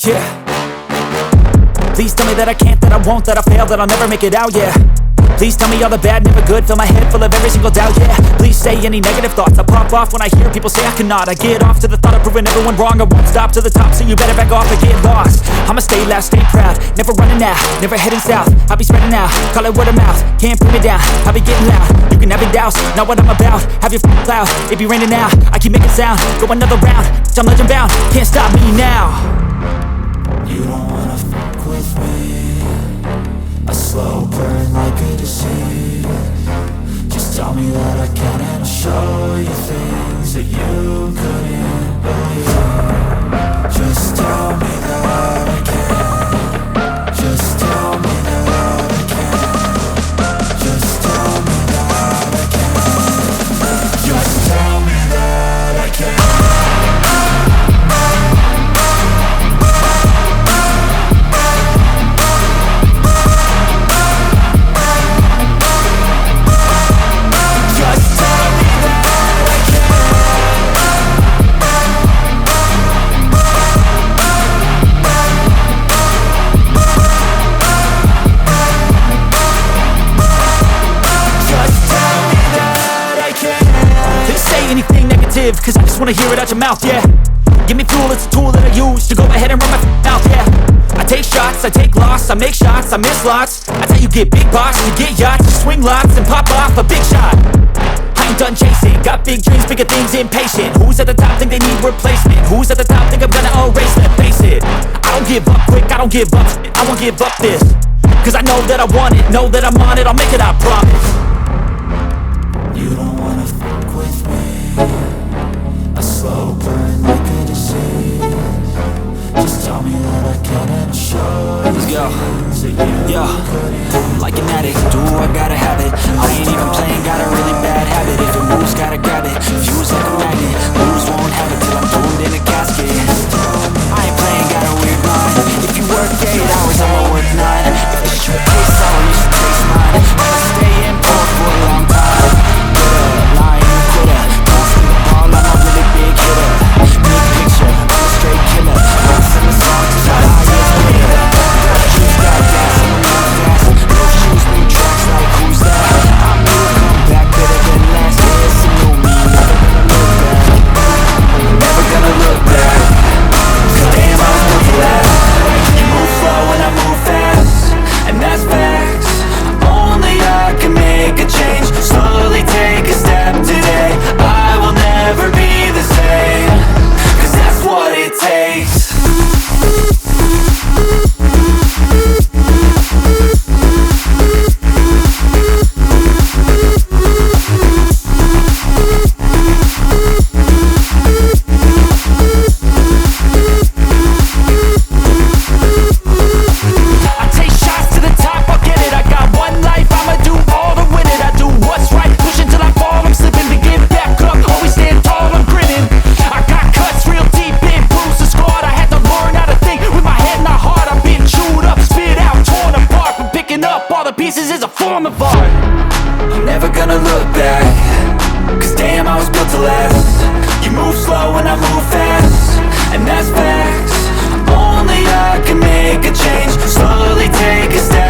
Yeah. Please tell me that I can't, that I won't, that I fail, that I'll never make it out, yeah. Please tell me all the bad, never good, fill my head full of every single doubt, yeah. Please say any negative thoughts, I pop off when I hear people say I cannot. I get off to the thought of proving everyone wrong, I won't stop to the top, so you better back off and get lost. I'ma stay loud, stay proud, never running out, never heading south. I'll be spreading out, call it word of mouth, can't put me down, I'll be getting loud. You can have your doubts, not what I'm about, have your cloud, it be raining now, I keep making sound, go another round, I'm legend bound, can't stop me now. You don't wanna fuck with me, a slow burn like a disease. Just tell me that I can and I'll show you things that you couldn't believe. Just tell me that I can. Just tell me that I can. Just tell me that I can. Just tell me that I can. Cause I just wanna hear it out your mouth, yeah. Give me fuel, it's a tool that I use to go ahead and run my mouth, yeah. I take shots, I take loss, I make shots, I miss lots. That's how you get big box, you get yachts, you swing lots and pop off a big shot. I ain't done chasing, got big dreams, bigger things, impatient. Who's at the top think they need replacement? Who's at the top think I'm gonna erase them? Face it, I don't give up quick, I don't give up shit, I won't give up this. Cause I know that I want it, know that I'm on it, I'll make it, I promise. You don't wanna fuck with me, a slow burn like a disease. Just tell me that I can and I'll show you. Let's go. Yo, like an addict, do I gotta have it. I ain't even playing, got a really bad habit. If it moves, gotta grab it. Fuse like a magnet, lose, won't have it till I'm doomed in a casket. I ain't playing, got a weird mind. If you work 8 hours, I'ma work 9. If the shit tastes sour, you should taste mine. I'ma stay in port for a long time. Lying quitter, toss me the ball, I'm a really big hitter. Big picture, I'm a straight killer. I'll sing a song to the highest bidder. Got juice, got gas, I'm a lot fast. New shoes, new tracks, like who's that? I'm new, come back better than last. Yeah, it's a new me, never gonna look back. Never gonna look back. Cause damn, I was built to last. You move slow and I move fast, and that's facts. Only I can make a change. Slowly take a step today. I will never be the same, cause that's what it takes. I take shots to the top, I'll get it. I got one life, I'ma do all to win it. I do what's right, push until I fall, I'm slipping to get back up. Always stand tall, I'm grinning. I got cuts real deep, been bruised and scarred. I had to learn how to think with my head and my heart. I've been chewed up, spit out, torn apart. But picking up all the pieces is a form of art. I'm never gonna look back, cause damn, I was built to last. You move slow and I move fast, and that's facts. Only I can make a change. Slowly take a step